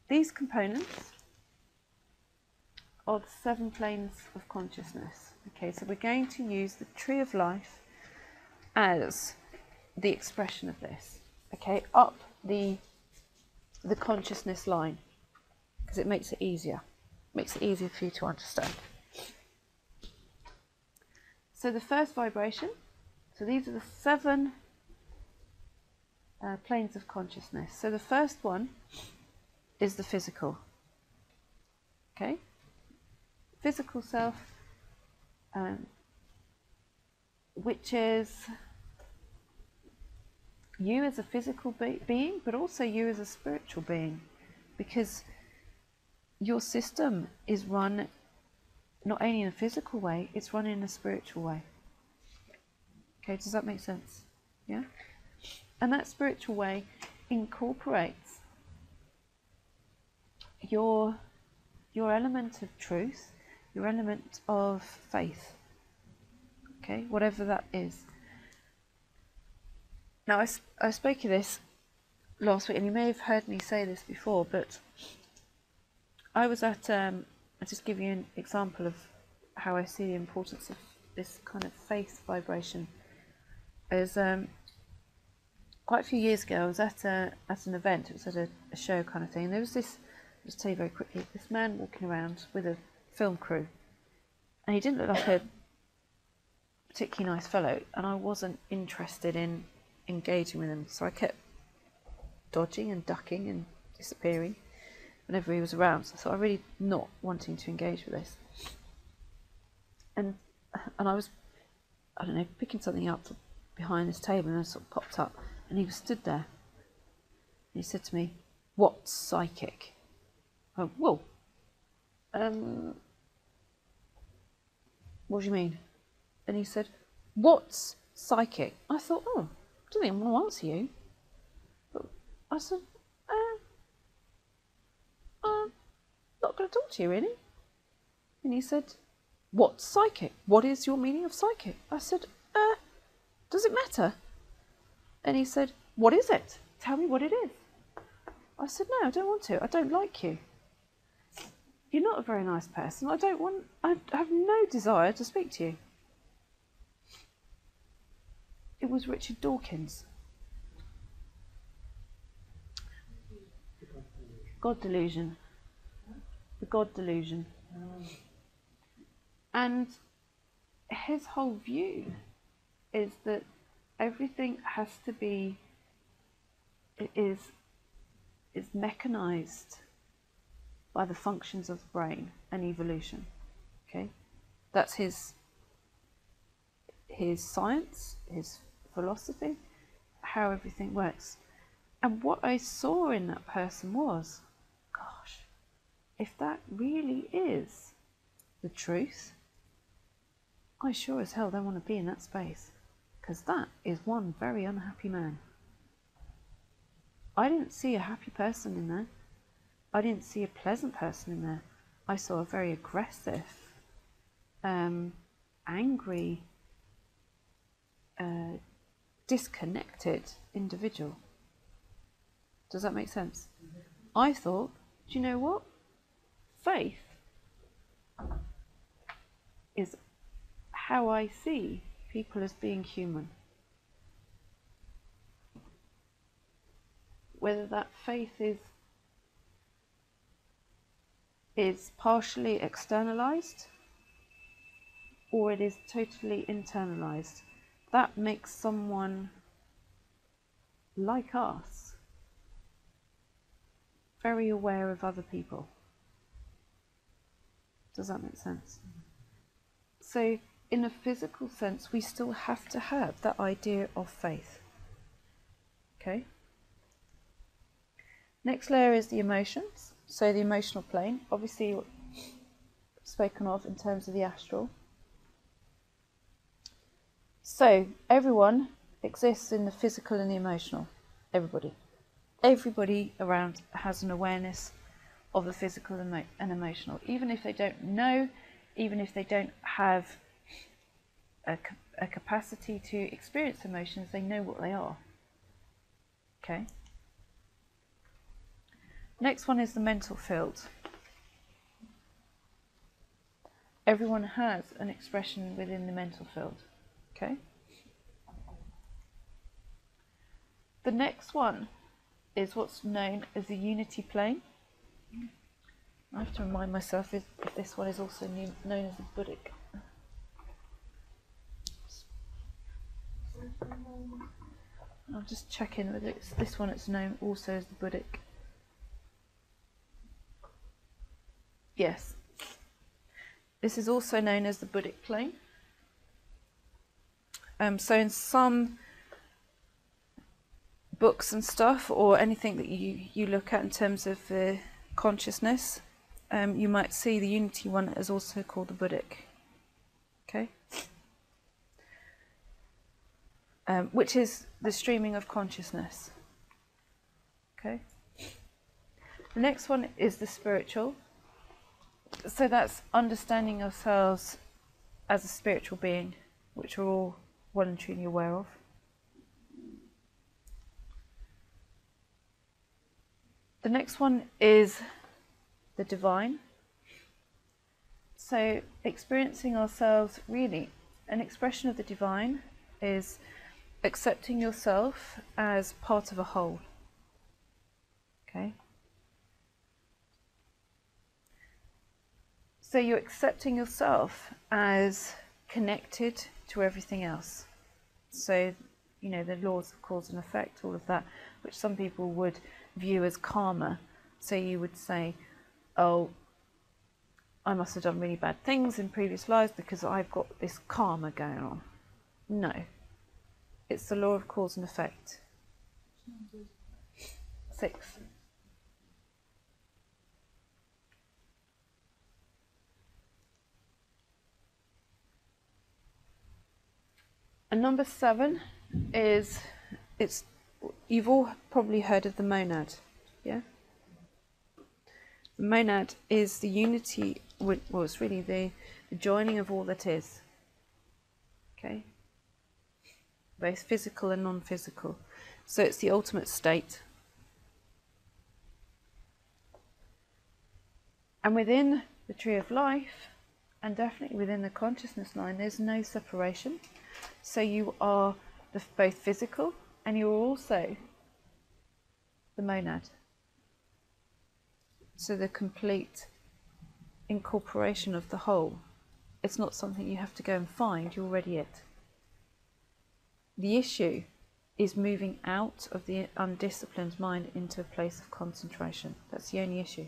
these components are the 7 planes of consciousness. Okay, so we're going to use the tree of life as the expression of this. Okay, up the consciousness line, because it makes it easier. Makes it easier for you to understand. So the first vibration, so these are the 7 planes of consciousness. So the first one is the physical. Okay, physical self, which is you as a physical being, but also you as a spiritual being, because your system is run not only in a physical way, it's run in a spiritual way. Okay, does that make sense? Yeah? And that spiritual way incorporates your element of truth, your element of faith. Okay, whatever that is. Now, I spoke of this last week, and you may have heard me say this before, but I was at, I'll just give you an example of how I see the importance of this kind of faith vibration. As quite a few years ago, I was at an event. It was at a show kind of thing. And there was this, I'll just tell you very quickly, this man walking around with a film crew, and he didn't look like a particularly nice fellow, and I wasn't interested in engaging with him, so I kept dodging and ducking and disappearing whenever he was around. So I thought, I'm really not wanting to engage with this. And I was, I don't know, picking something up behind this table, and I sort of popped up, and he was stood there. And he said to me, "What's psychic?" I went, "Whoa, what do you mean?" And he said, "What's psychic?" I thought, oh, I don't think I'm going to answer you. But I said, I'm not going to talk to you, really. And he said, "What's psychic? What is your meaning of psychic?" I said, does it matter? And he said, "What is it? Tell me what it is." I said, "No, I don't want to. I don't like you. You're not a very nice person. I have no desire to speak to you." It was Richard Dawkins. God delusion. The God delusion. And his whole view is that everything has to be, is mechanized by the functions of the brain and evolution. Okay? That's his science, his philosophy, how everything works. And what I saw in that person was, gosh, if that really is the truth, I sure as hell don't want to be in that space, because that is one very unhappy man. I didn't see a happy person in there. I didn't see a pleasant person in there. I saw a very aggressive, angry, disconnected individual. Does that make sense? I thought, do you know what? Faith is how I see people as being human. Whether that faith is partially externalized or it is totally internalized, that makes someone like us very aware of other people. Does that make sense? So in a physical sense, we still have to have that idea of faith. Okay? Next layer is the emotions. So the emotional plane, obviously spoken of in terms of the astral. So everyone exists in the physical and the emotional. Everybody. Everybody around has an awareness of the physical and emotional. Even if they don't know, even if they don't have a capacity to experience emotions, they know what they are. Okay? Next one is the mental field. Everyone has an expression within the mental field. Okay. The next one is what's known as the unity plane. I have to remind myself if this one is also known as the Buddhic. I'm just checking whether it's this one that's known also as the Buddhic. Yes. This is also known as the Buddhic plane. So in some books and stuff, or anything that you look at in terms of consciousness, you might see the unity one as also called the Buddhic. Okay. Which is the streaming of consciousness. Okay. The next one is the spiritual. So that's understanding ourselves as a spiritual being, which we're all well and truly aware of. The next one is the divine. So experiencing ourselves, really, an expression of the divine is accepting yourself as part of a whole. Okay. So you're accepting yourself as connected to everything else. So, you know, the laws of cause and effect, all of that, which some people would view as karma. So you would say, oh, I must have done really bad things in previous lives because I've got this karma going on. No. It's the law of cause and effect. 6. And number 7 is, you've all probably heard of the monad, yeah? The monad is the unity, well, it's really the joining of all that is, okay? Both physical and non-physical. So it's the ultimate state. And within the tree of life, and definitely within the consciousness line, there's no separation. So you are both physical and you're also the monad. So the complete incorporation of the whole. It's not something you have to go and find, you're already it. The issue is moving out of the undisciplined mind into a place of concentration. That's the only issue.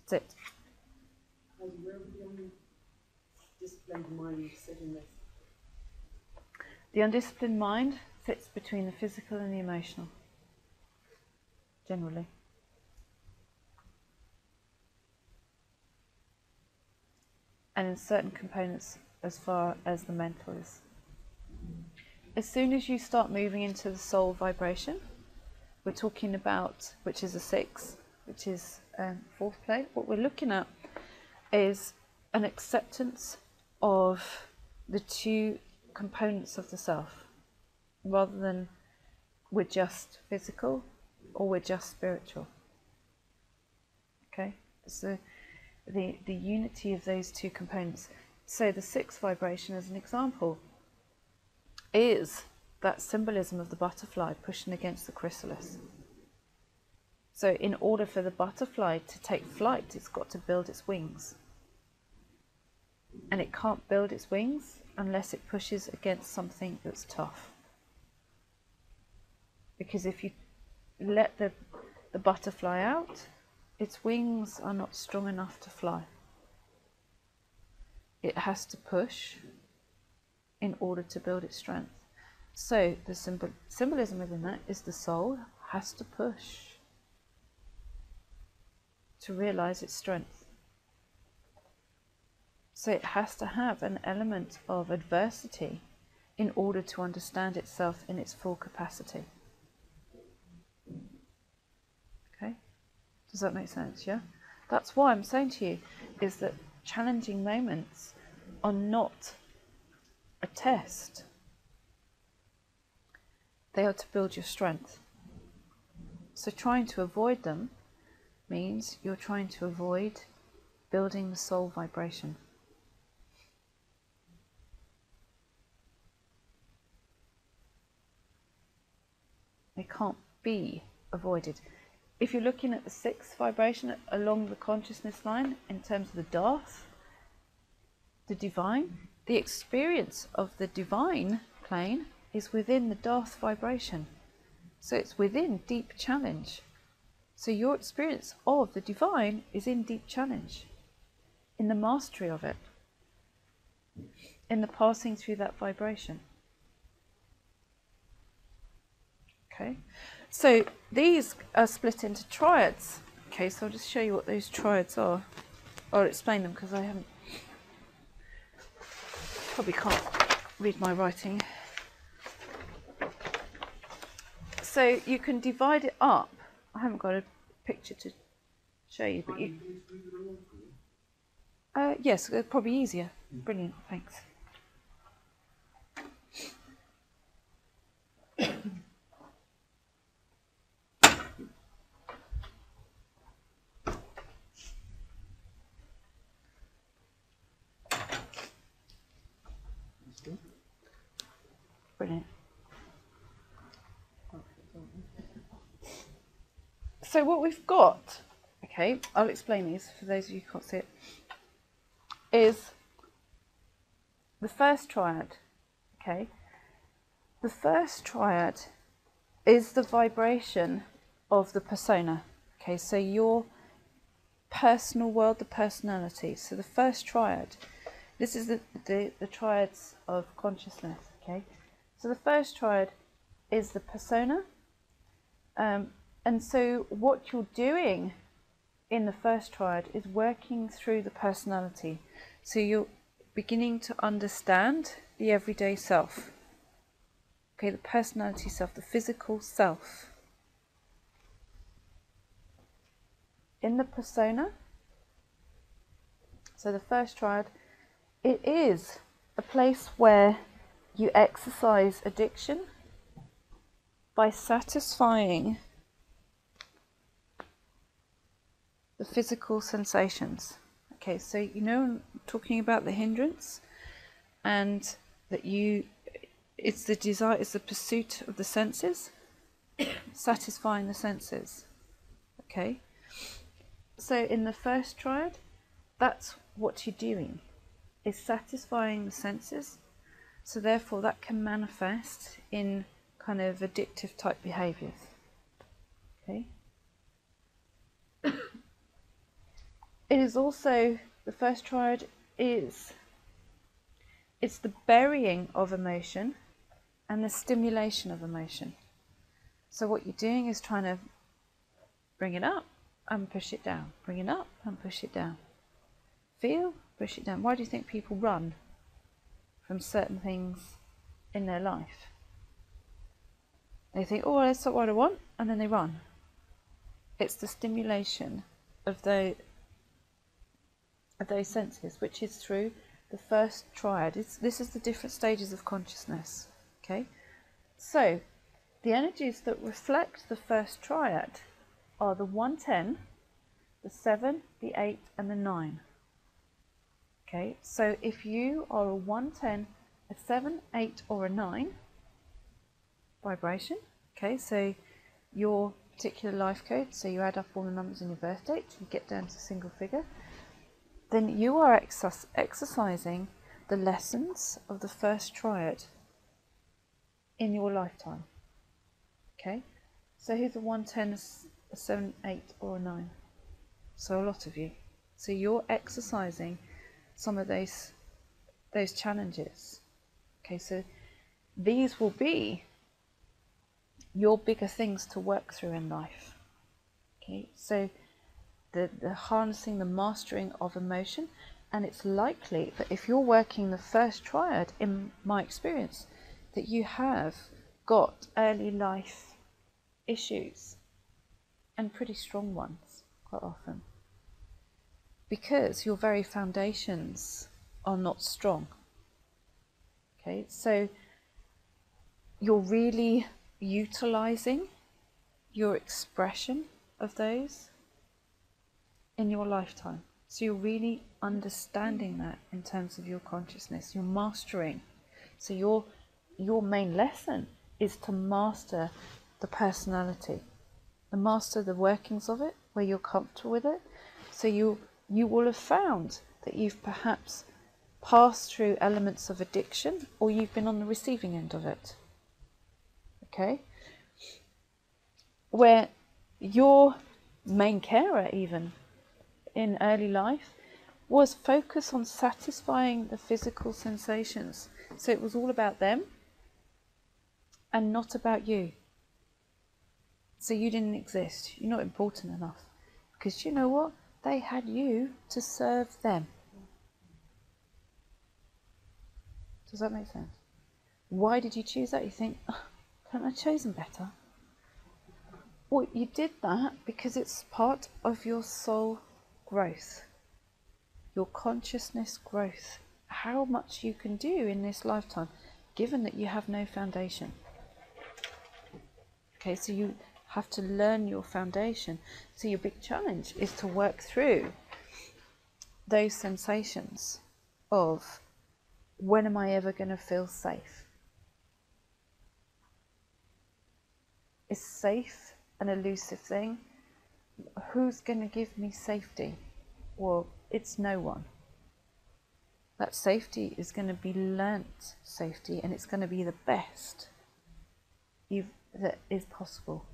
That's it. Where would the undisciplined mind sit in this? The undisciplined mind sits between the physical and the emotional, generally. And in certain components as far as the mental is. As soon as you start moving into the soul vibration, we're talking about, which is a 6, which is 4th plane, what we're looking at is an acceptance of the 2 components of the self, rather than we're just physical or we're just spiritual. Okay, so the unity of those 2 components. So the 6th vibration, as an example, is that symbolism of the butterfly pushing against the chrysalis. So in order for the butterfly to take flight, it's got to build its wings. And it can't build its wings unless it pushes against something that's tough. Because if you let the butterfly out, its wings are not strong enough to fly. It has to push in order to build its strength. So the symbolism within that is the soul has to push to realize its strength. So it has to have an element of adversity in order to understand itself in its full capacity. Okay? Does that make sense, yeah? That's why I'm saying to you is that challenging moments are not a test. They are to build your strength. So trying to avoid them means you're trying to avoid building the soul vibration. It can't be avoided. If you're looking at the sixth vibration along the consciousness line in terms of the Darth, the divine, the experience of the divine plane is within the Darth vibration. So it's within deep challenge. So your experience of the divine is in deep challenge, in the mastery of it, in the passing through that vibration. Okay, so these are split into triads. Okay, so I'll just show you what those triads are. I'll explain them because I haven't, probably can't read my writing. So you can divide it up. I haven't got a picture to show you, but you. Yes, probably easier. Brilliant, thanks. Brilliant. So what we've got, okay, I'll explain these for those of you who can't see it, is the first triad, okay? The first triad is the vibration of the persona, okay? So your personal world, the personality. So the first triad, this is the triads of consciousness, okay? So the first triad is the persona, and so what you're doing in the first triad is working through the personality. So you're beginning to understand the everyday self. Okay, the personality self, the physical self. In the persona, so the first triad, it is a place where you exercise addiction by satisfying the physical sensations. Okay, so you know I'm talking about the hindrance, and that it's the desire, it's the pursuit of the senses, satisfying the senses. Okay, so in the first triad, that's what you're doing, is satisfying the senses. So therefore that can manifest in kind of addictive type behaviours. Okay. It is also, the first triad is, it's the burying of emotion and the stimulation of emotion. So what you're doing is trying to bring it up and push it down, bring it up and push it down. Feel, push it down. Why do you think people run from certain things in their life? They think, oh, that's not what I want, and then they run. It's the stimulation of those senses, which is through the first triad. This is the different stages of consciousness. Okay, so the energies that reflect the first triad are the 110, the 7, the 8, and the 9. Okay, so if you are a 110, a 7, 8, or a 9 vibration, okay, so your particular life code, so you add up all the numbers in your birth date, you get down to a single figure, then you are exercising the lessons of the first triad in your lifetime. Okay, so who's a 110, a 7, 8, or a 9? So a lot of you. So you're exercising some of those challenges. Okay, so these will be your bigger things to work through in life. Okay, so the harnessing, the mastering of emotion, and it's likely that if you're working the first triad, in my experience, that you have got early life issues, and pretty strong ones quite often, because your very foundations are not strong. Okay, so you're really utilizing your expression of those in your lifetime. So you're really understanding that in terms of your consciousness. You're mastering. So your main lesson is to master the personality, to master the workings of it, where you're comfortable with it. So you will have found that you've perhaps passed through elements of addiction, or you've been on the receiving end of it. Okay? Where your main carer, even in early life, was focused on satisfying the physical sensations. So it was all about them and not about you. So you didn't exist. You're not important enough. Because you know what? They had you to serve them. Does that make sense? Why did you choose that? You think, oh, couldn't I have chosen better? Well, you did that because it's part of your soul growth, your consciousness growth, how much you can do in this lifetime, given that you have no foundation. Okay, so you have to learn your foundation. So your big challenge is to work through those sensations of, when am I ever going to feel safe? Is safe an elusive thing? Who's going to give me safety? Well, it's no one. That safety is going to be learnt safety, and it's going to be the best that is possible.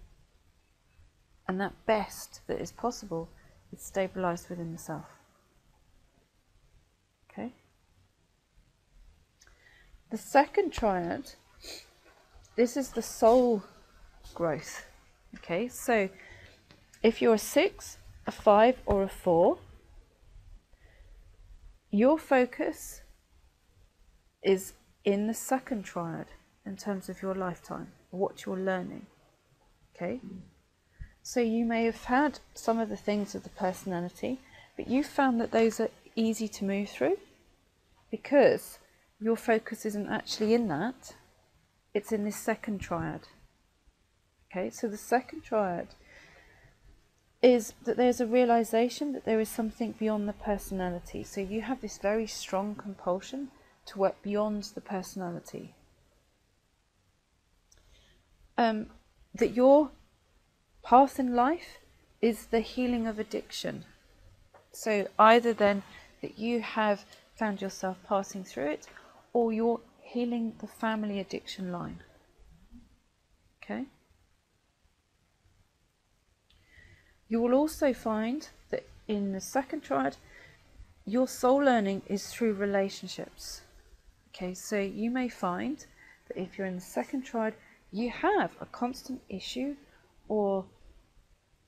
And that best that is possible is stabilised within the self. Okay? The second triad, this is the soul growth. Okay, so if you're a 6, a 5 or a 4, your focus is in the second triad in terms of your lifetime, what you're learning. Okay, so you may have had some of the things of the personality, but you found that those are easy to move through because your focus isn't actually in that, it's in this second triad. Okay, so the second triad is that there's a realization that there is something beyond the personality. So you have this very strong compulsion to work beyond the personality. That your path in life is the healing of addiction. So either then that you have found yourself passing through it, or you're healing the family addiction line. Okay? You will also find that in the second triad, your soul learning is through relationships. Okay, so you may find that if you're in the second triad, you have a constant issue or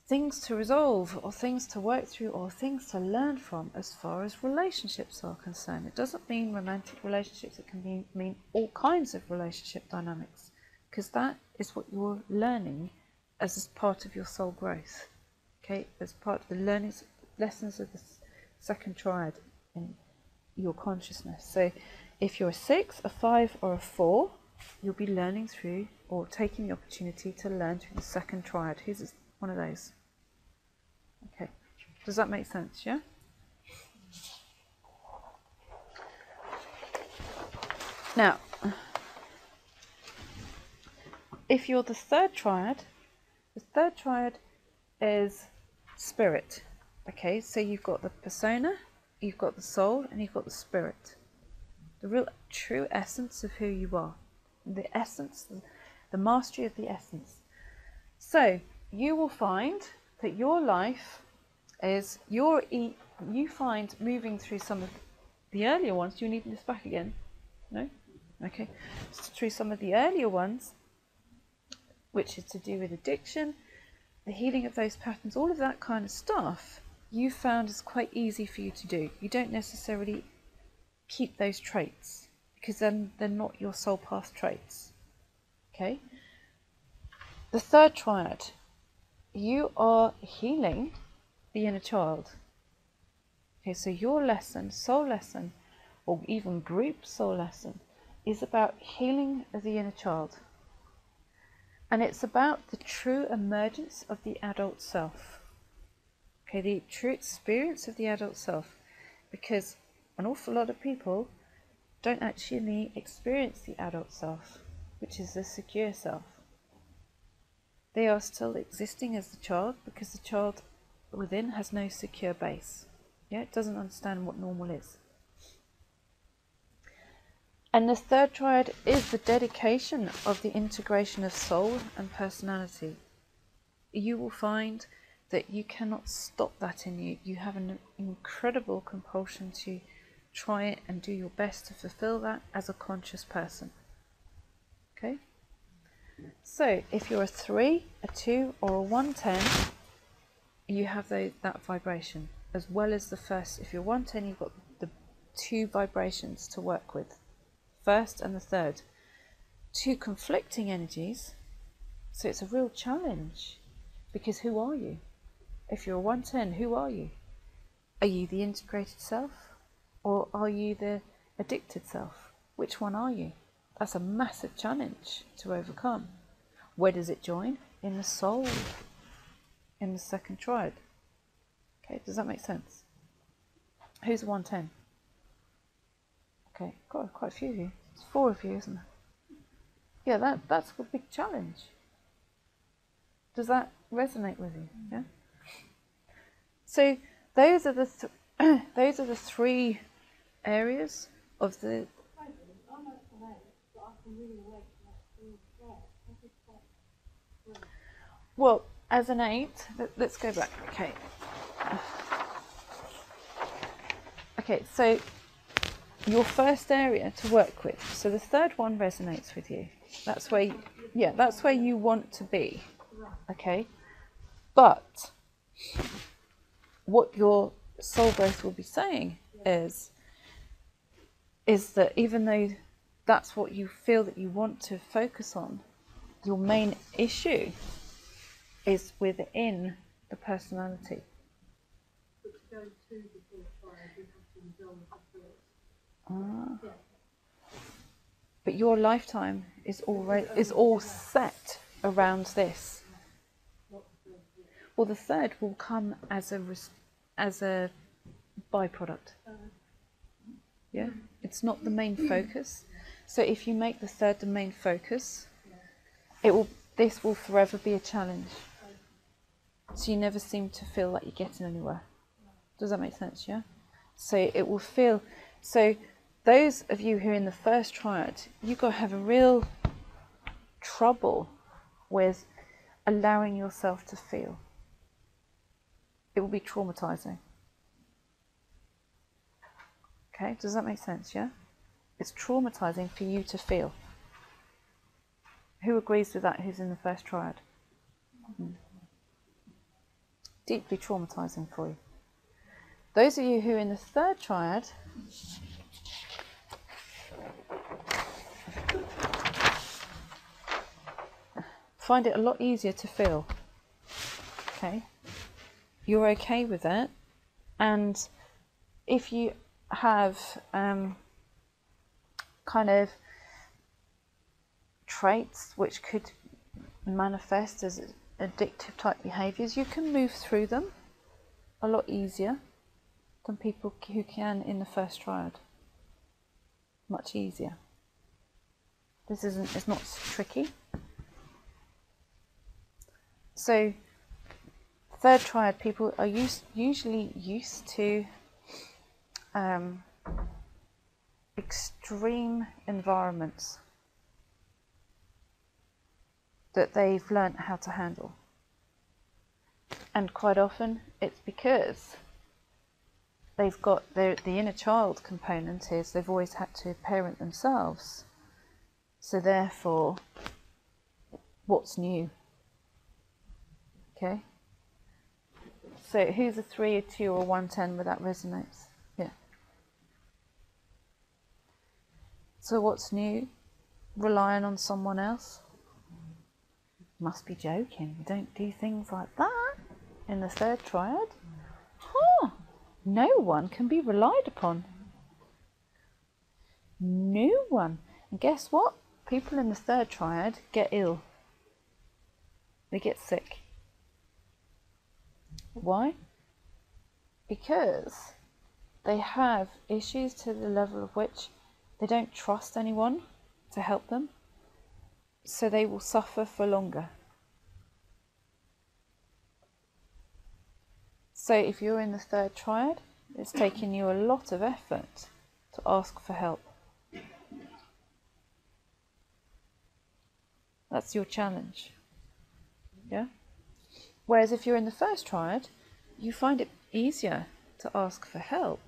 things to resolve or things to work through or things to learn from as far as relationships are concerned. It doesn't mean romantic relationships, it can mean all kinds of relationship dynamics, because that is what you're learning as part of your soul growth. Okay, as part of the lessons of the second triad in your consciousness. So if you're a 6, a 5 or a 4, you'll be learning through or taking the opportunity to learn through the second triad. Who's one of those? Okay, does that make sense? Yeah? Now, if you're the third triad is spirit. Okay, so you've got the persona, you've got the soul, and you've got the spirit. The real true essence of who you are. The essence, the mastery of the essence. So you will find that your life is, you find moving through some of the earlier ones. Do you need this back again? No? Okay. So through some of the earlier ones, which is to do with addiction, the healing of those patterns, all of that kind of stuff, you found is quite easy for you to do. You don't necessarily keep those traits, because then they're not your soul path traits. Okay? The third triad, you are healing the inner child. Okay, so your lesson, soul lesson, or even group soul lesson, is about healing of the inner child. And it's about the true emergence of the adult self. Okay, the true experience of the adult self, because an awful lot of people don't actually experience the adult self, which is the secure self. They are still existing as the child because the child within has no secure base. Yeah, it doesn't understand what normal is. And the third triad is the dedication of the integration of soul and personality. You will find that you cannot stop that in you. You have an incredible compulsion to try it and do your best to fulfill that as a conscious person. Okay? So, if you're a 3, a 2 or a 110, you have that vibration. As well as the first, if you're 110, you've got the 2 vibrations to work with. First and the third. 2 conflicting energies, so it's a real challenge. Because who are you? If you're a 110, who are you? Are you the integrated self? Or are you the addicted self? Which one are you? That's a massive challenge to overcome. Where does it join? In the soul. In the second triad. Okay, does that make sense? Who's a 110? Okay, got quite a few of you. It's 4 of you, isn't it? Yeah, that's a big challenge. Does that resonate with you? Yeah. So those are the those are the 3 areas of the. Well, as an 8, let's go back. Okay. Okay, so your first area to work with. So the third one resonates with you. That's where, that's where you want to be. Okay, but what your soul growth will be saying is that even though that's what you feel that you want to focus on, your main issue is within the personality. But your lifetime is all set around this. Well, the third will come as a byproduct. Yeah, it's not the main focus. So if you make the third the main focus, this will forever be a challenge. So you never seem to feel like you're getting anywhere. Does that make sense? Yeah. So it will feel. So those of you who are in the first triad, you've got to have a real trouble with allowing yourself to feel. It will be traumatizing. Okay, does that make sense? Yeah? It's traumatizing for you to feel. Who agrees with that, who's in the first triad? Deeply traumatizing for you. Those of you who are in the third triad, find it a lot easier to feel. Okay? You're okay with it, and if you have kind of traits which could manifest as addictive type behaviours, you can move through them a lot easier than people who can in the first triad. Much easier. It's not tricky. So third triad people are usually used to extreme environments that they've learnt how to handle. And quite often it's because they've got the inner child component is they've always had to parent themselves. So therefore, what's new? Okay? So who's a 3, a 2 or a 110 where that resonates? Yeah. So what's new? Relying on someone else? Must be joking. We don't do things like that in the third triad. Huh. No one can be relied upon. No one. And guess what? People in the third triad get ill. They get sick. Why? because they have issues to the level of which they don't trust anyone to help them, so they will suffer for longer. So if you're in the third triad, it's taking you a lot of effort to ask for help. That's your challenge. Yeah? Whereas if you're in the first triad, you find it easier to ask for help.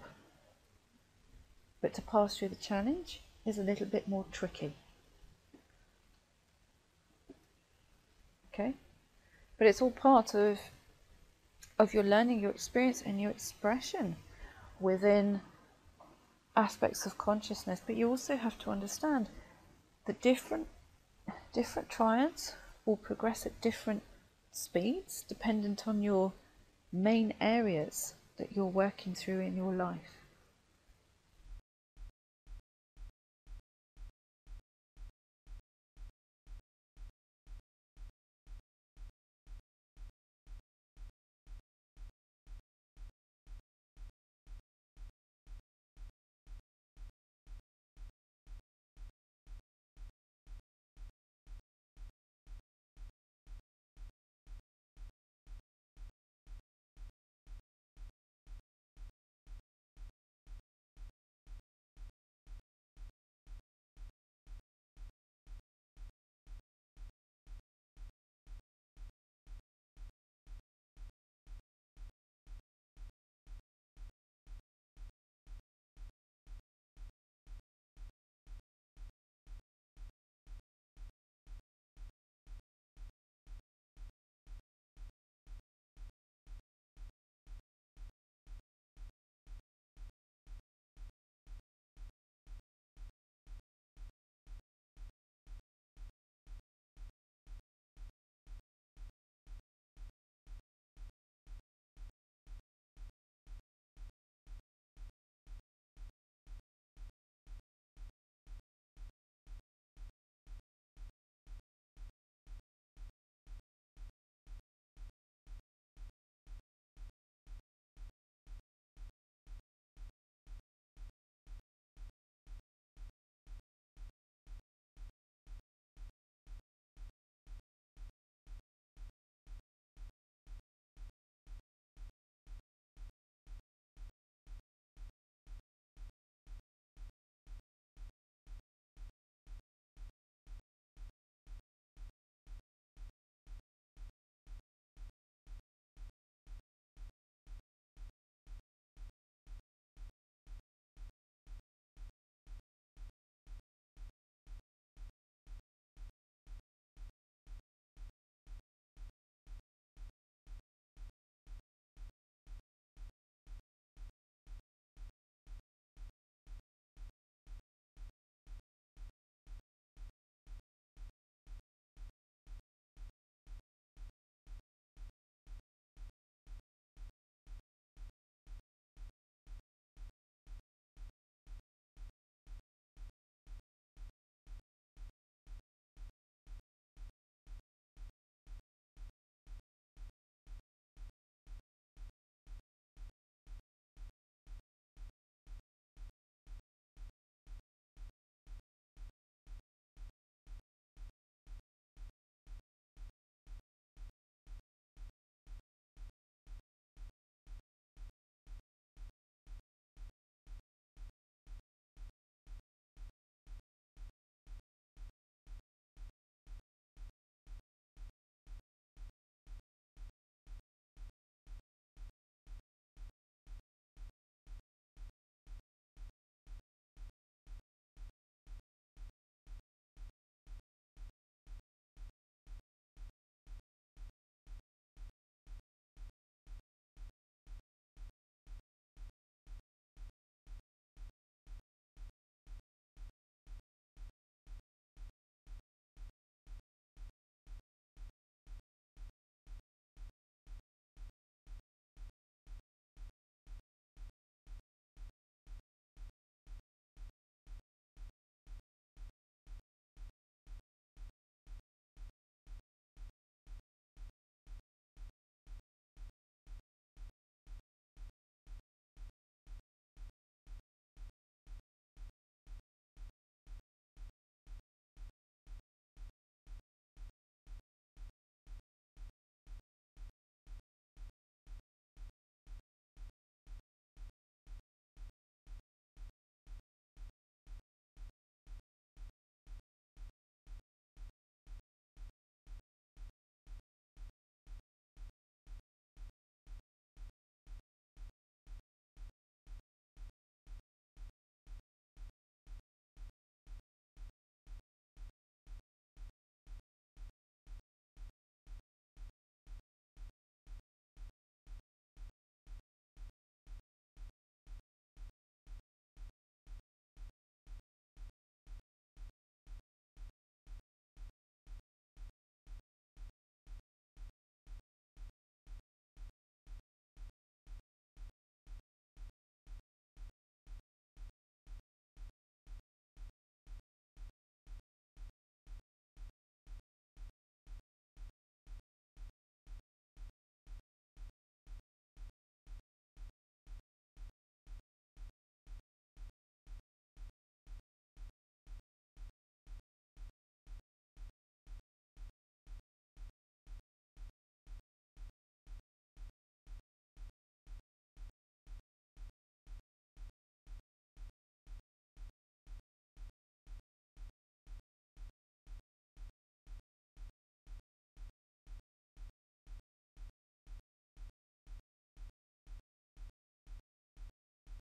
But to pass through the challenge is a little bit more tricky. Okay? But it's all part of your learning, your experience and your expression within aspects of consciousness. But you also have to understand that different triads will progress at different speeds dependent on your main areas that you're working through in your life.